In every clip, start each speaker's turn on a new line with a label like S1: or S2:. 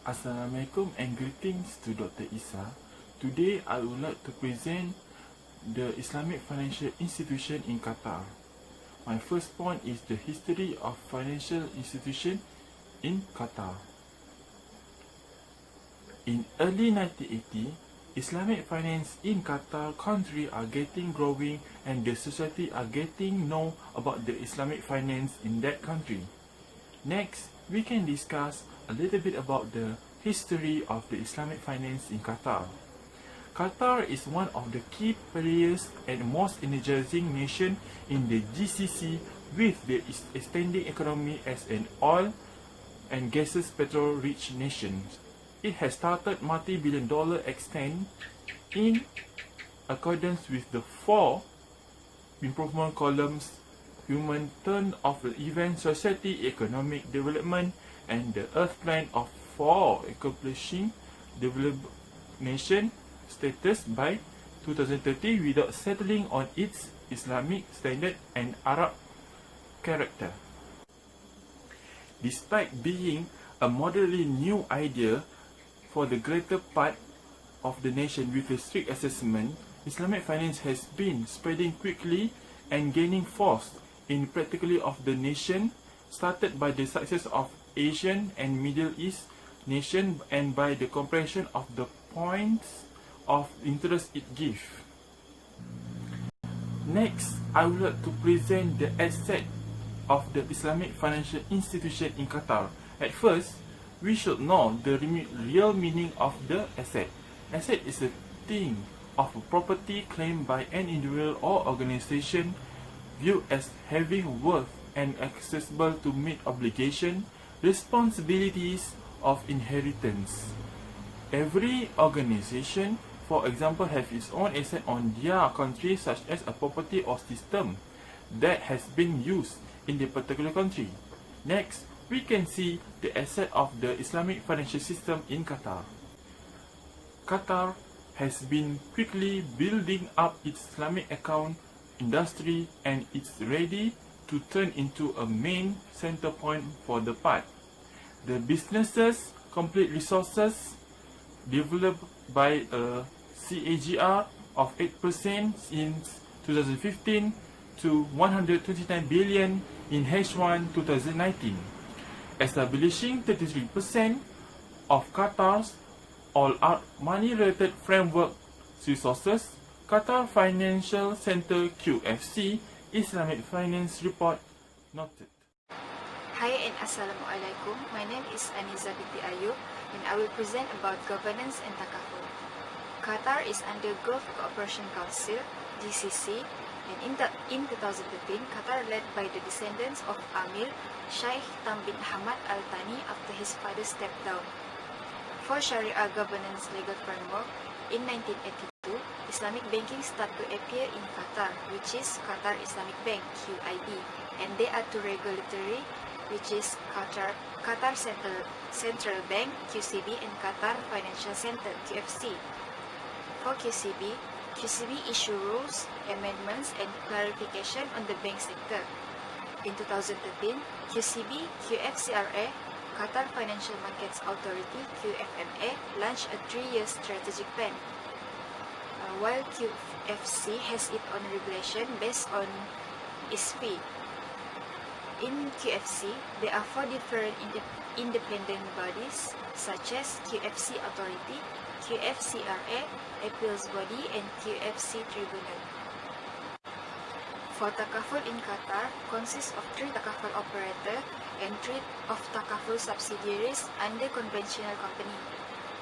S1: Assalamualaikum and greetings to Dr. Isa. Today I would like to present the Islamic financial institution in Qatar. My first point is the history of financial institution in Qatar. In early 1980, Islamic finance in Qatar country are getting growing and the society are getting know about the Islamic finance in that country. Next, we can discuss a little bit about the history of the Islamic finance in Qatar. Qatar is one of the key players and most energizing nation in the GCC with the expanding economy as an oil and gases petrol-rich nation. It has started multi-billion-dollar extent in accordance with the 4 improvement columns: human turn of the event, society, economic development, and the Earth Plan of 4 accomplishing developed nation status by 2030 without settling on its Islamic standard and Arab character. Despite being a moderately new idea for the greater part of the nation with a strict assessment, Islamic finance has been spreading quickly and gaining force in practically of the nation, started by the success of Asian and Middle East nation and by the comprehension of the points of interest it gives. Next, I would like to present the asset of the Islamic financial institution in Qatar. At first, we should know the real meaning of the asset. Asset is a thing of a property claimed by an individual or organization viewed as having worth and accessible to meet obligation, responsibilities of inheritance. Every organization, for example, have its own asset on their country, such as a property or system that has been used in the particular country. Next, we can see the asset of the Islamic financial system in Qatar. Qatar has been quickly building up its Islamic account industry and it's ready to turn into a main center point for the part. The businesses complete resources developed by a CAGR of 8% since 2015 to 129 billion in H1 2019, establishing 33% of Qatar's all-out money-related framework resources. Qatar Financial Center QFC Islamic Finance Report noted.
S2: Hi and Assalamualaikum. My name is Aniza binti Ayub and I will present about governance and takaful. Qatar is under Gulf Cooperation Council (GCC) and in 2013, Qatar led by the descendants of Amir Sheikh Tamim bin Hamad Al Thani after his father stepped down. For Sharia governance legal framework, in 1982, Islamic banking started to appear in Qatar, which is Qatar Islamic Bank (QIB), and there are 2 regulatory, which is Qatar Central Bank (QCB) and Qatar Financial Center (QFC). For QCB issue rules, amendments, and clarification on the bank sector. In 2013, QFCRA, Qatar Financial Markets Authority (QFMA) launched a 3-year strategic plan, while QFC has its own regulation based on ISFI. In QFC, there are 4 different independent bodies such as QFC Authority, QFCRA, Appeals Body, and QFC Tribunal. For takaful in Qatar, consists of 3 takaful operators and 3 of takaful subsidiaries under conventional company.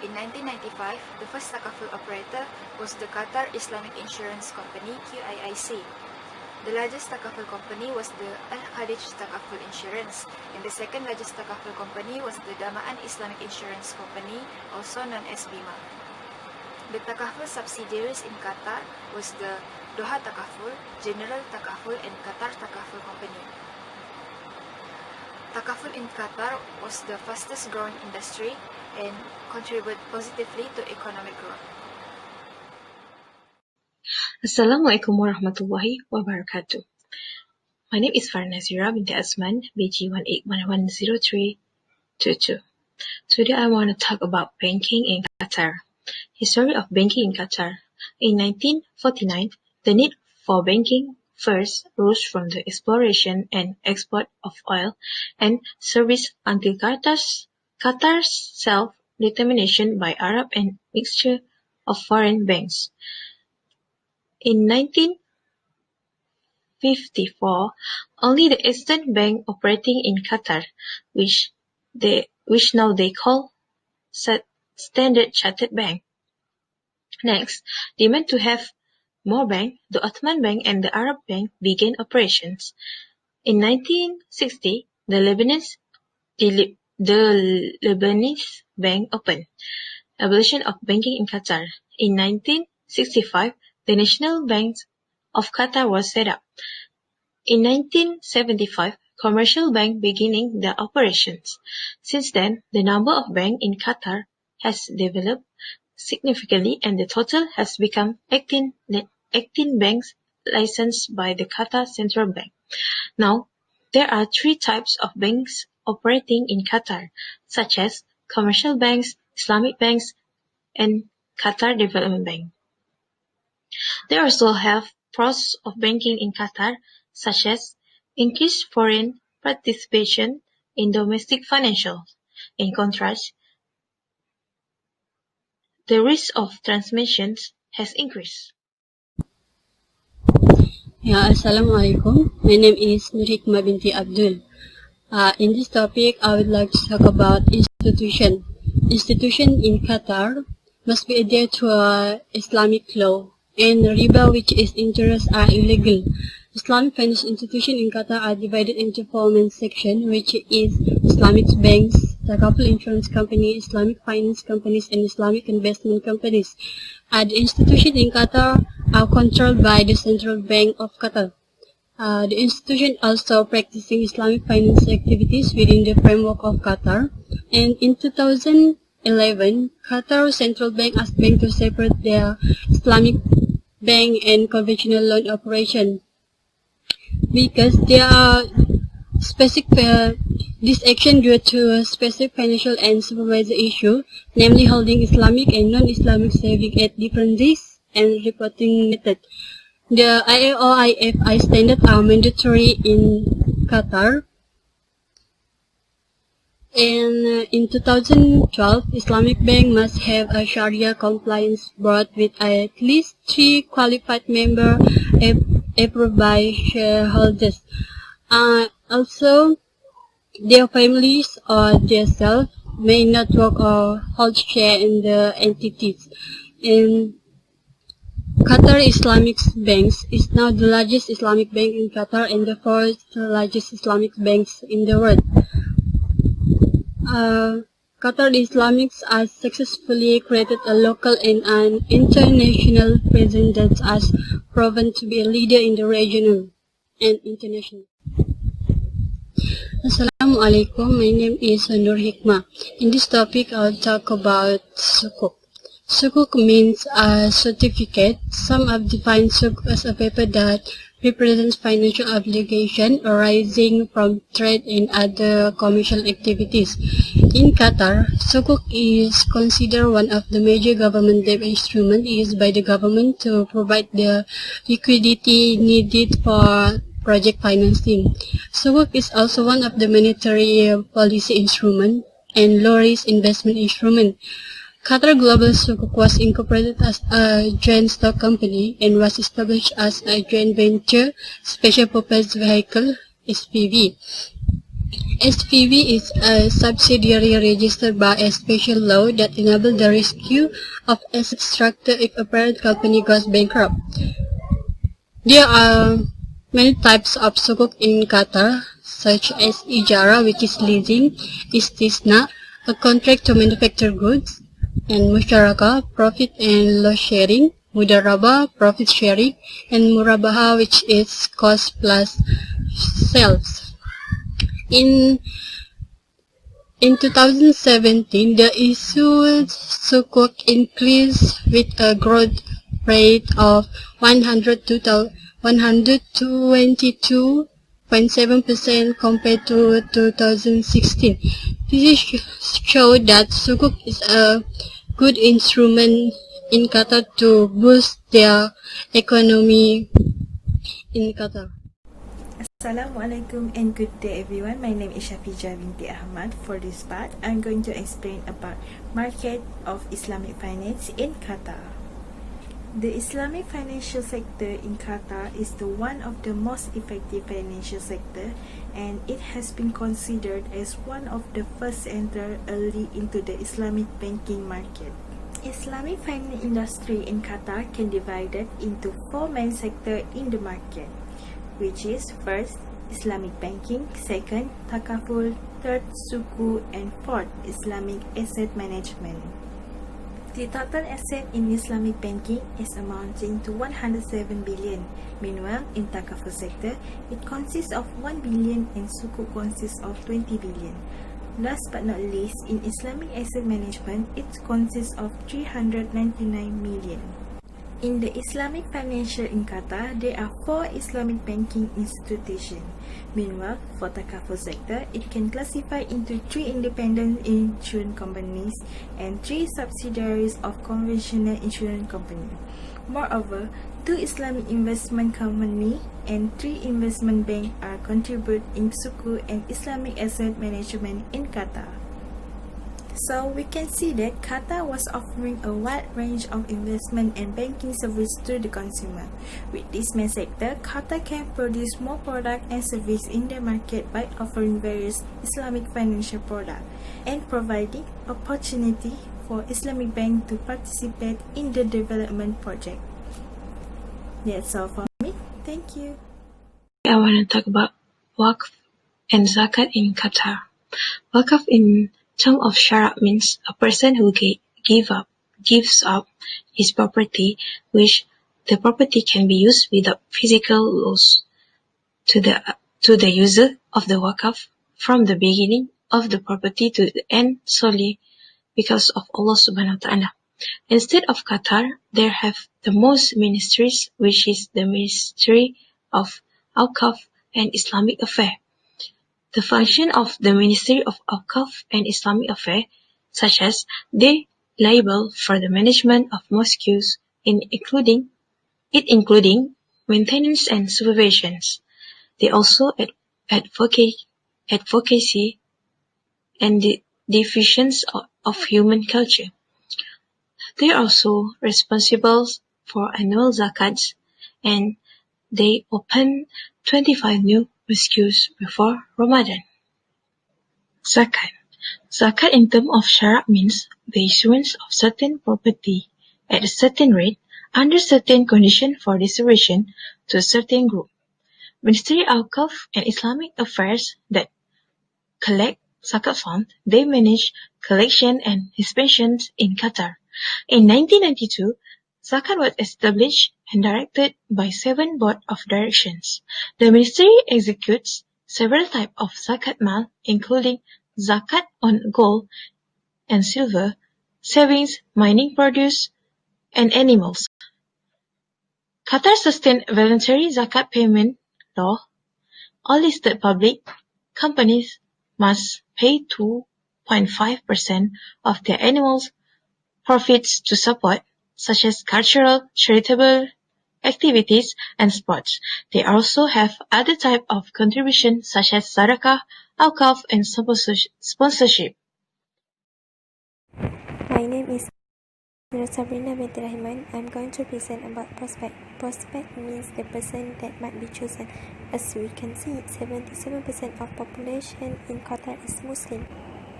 S2: In 1995, the first takaful operator was the Qatar Islamic Insurance Company (QIIC). The largest takaful company was the Al-Khadij Takaful Insurance, and the second largest takaful company was the Damaan Islamic Insurance Company, also known as BIMA. The takaful subsidiaries in Qatar was the Doha Takaful, General Takaful, and Qatar Takaful Company. Takaful in Qatar was the fastest growing industry and contributed positively to economic growth.
S3: Assalamualaikum warahmatullahi wabarakatuh. My name is Farnazira binti Asman, BG 181110322. Today I want to talk about banking in Qatar. History of banking in Qatar. In 1949, the need for banking first rose from the exploration and export of oil and service until Qatar's self-determination by Arab and mixture of foreign banks. In 1954, only the Eastern Bank operating in Qatar, which now they call Standard Chartered Bank. Next, demand to have more banks, the Ottoman Bank and the Arab Bank began operations. In 1960, the Lebanese Bank opened. Abolition of banking in Qatar. In 1965, the National Bank of Qatar was set up. In 1975, commercial bank beginning their operations. Since then, the number of banks in Qatar has developed significantly and the total has become 18 banks licensed by the Qatar Central Bank. Now, there are three types of banks operating in Qatar, such as commercial banks, Islamic banks, and Qatar Development Bank. They also have pros of banking in Qatar, such as increased foreign participation in domestic financials. In contrast, the risk of transmissions has increased.
S4: Assalamualaikum. My name is Nurhikma binti Abdul. In this topic, I would like to talk about institution. Institution in Qatar must be adhered to Islamic law, and riba, which is interest, are illegal. Islamic financial institutions in Qatar are divided into four main sections, which is Islamic banks, Takaful insurance company, Islamic finance companies, and Islamic investment companies. The institutions in Qatar are controlled by the Central Bank of Qatar. The institution also practicing Islamic finance activities within the framework of Qatar. And in 2011, Qatar Central Bank asked banks to separate their Islamic bank and conventional loan operation because there are this action due to a specific financial and supervisory issue, namely holding Islamic and non-Islamic savings at different risks and reporting method. The IAO-IFI standards are mandatory in Qatar. And in 2012, Islamic Bank must have a Sharia compliance board with at least 3 qualified members approved by shareholders. Also, their families or themselves may not work or hold share in the entities. In Qatar Islamic Banks is now the largest Islamic bank in Qatar and the 4th largest Islamic banks in the world. Qatar Islamics has successfully created a local and an international presence that has proven to be a leader in the regional and international. Assalamualaikum, my name is Nur Hikmah. In this topic, I'll talk about sukuk. Sukuk means a certificate. Some have defined sukuk as a paper that represents financial obligation arising from trade and other commercial activities. In Qatar, sukuk is considered one of the major government debt instruments used by the government to provide the liquidity needed for project financing. Sukuk is also one of the monetary policy instrument and low-risk investment instrument. Qatar Global Sukuk was incorporated as a joint stock company and was established as a joint venture special purpose vehicle (SPV). SPV is a subsidiary registered by a special law that enables the rescue of asset structure if a parent company goes bankrupt. There are many types of sukuk in Qatar, such as ijara, which is leasing, istisna, a contract to manufacture goods, and musharaka, profit and loss sharing, mudaraba, profit sharing, and murabaha, which is cost plus sales. In 2017, the issued sukuk increased with a growth rate of 122% 0.7% compared to 2016. This shows that Sukuk is a good instrument in Qatar to boost their economy in Qatar.
S5: Assalamualaikum and good day everyone. My name is Shafijah binti Ahmad. For this part, I'm going to explain about market of Islamic finance in Qatar. The Islamic financial sector in Qatar is the one of the most effective financial sector, and it has been considered as one of the first to enter early into the Islamic banking market. Islamic finance industry in Qatar can be divided into four main sectors in the market, which is first, Islamic banking, second, takaful, third, suku, and fourth, Islamic asset management. The total asset in Islamic banking is amounting to 107 billion. Meanwhile, in takaful sector, it consists of 1 billion and suku consists of 20 billion. Last but not least, in Islamic asset management, it consists of 399 million. In the Islamic financial in Qatar, there are 4 Islamic banking institutions. Meanwhile, for takaful sector, it can classify into 3 independent insurance companies and 3 subsidiaries of conventional insurance company. Moreover, 2 Islamic investment company and 3 investment banks are contribute in suku and Islamic asset management in Qatar. So we can see that Qatar was offering a wide range of investment and banking service to the consumer. With this main sector, Qatar can produce more product and service in the market by offering various Islamic financial products and providing opportunity for Islamic bank to participate in the development project. That's all for me. Thank you.
S3: I want to talk about Waqf and Zakat in Qatar. Waqf in term of Shara means a person who gives up his property, which the property can be used without physical loss to the user of the Waqf from the beginning of the property to the end solely because of Allah subhanahu wa ta'ala. Instead of Qatar, there have the most ministries, which is the Ministry of Awqaf and Islamic Affairs. The function of the Ministry of Awqaf and Islamic Affairs, such as they liable for the management of mosques, including maintenance and supervisions. They also advocacy and the diffusions of human culture. They are also responsible for annual zakats, and they open 25 new mosques before Ramadan. Zakat. Zakat in terms of Shara means the issuance of certain property at a certain rate under certain conditions for distribution to a certain group. Ministry of Awqaf and Islamic Affairs that collect Zakat fund, they manage collection and dispensions in Qatar. In 1992, Zakat was established and directed by 7 board of directions. The ministry executes several types of Zakat mal, including Zakat on gold and silver, savings, mining produce, and animals. Qatar sustains voluntary Zakat payment law. All listed public companies must pay 2.5% of their annual profits to support, such as cultural, charitable activities, and sports. They also have other types of contribution such as sadaqah, awqaf, and sponsorship.
S6: My name is Sabrina binti Rahman. I'm going to present about prospect. Prospect means the person that might be chosen. As we can see, 77% of population in Qatar is Muslim,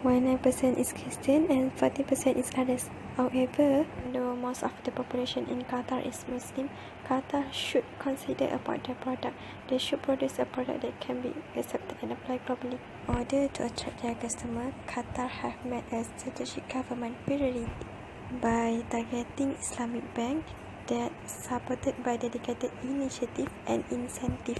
S6: while 9% is Christian and 40% is others. However, though most of the population in Qatar is Muslim, Qatar should consider about their product. They should produce a product that can be accepted and applied globally. In order to attract their customer, Qatar have made a strategic government priority by targeting Islamic bank that supported by dedicated initiative and incentive.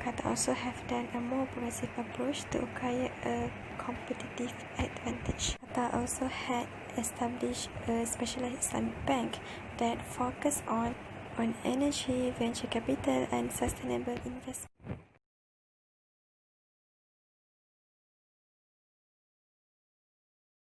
S6: Qatar also have done a more progressive approach to acquire a competitive advantage. Qatar also had established a specialized Islamic bank that focused on energy, venture capital, and sustainable investment.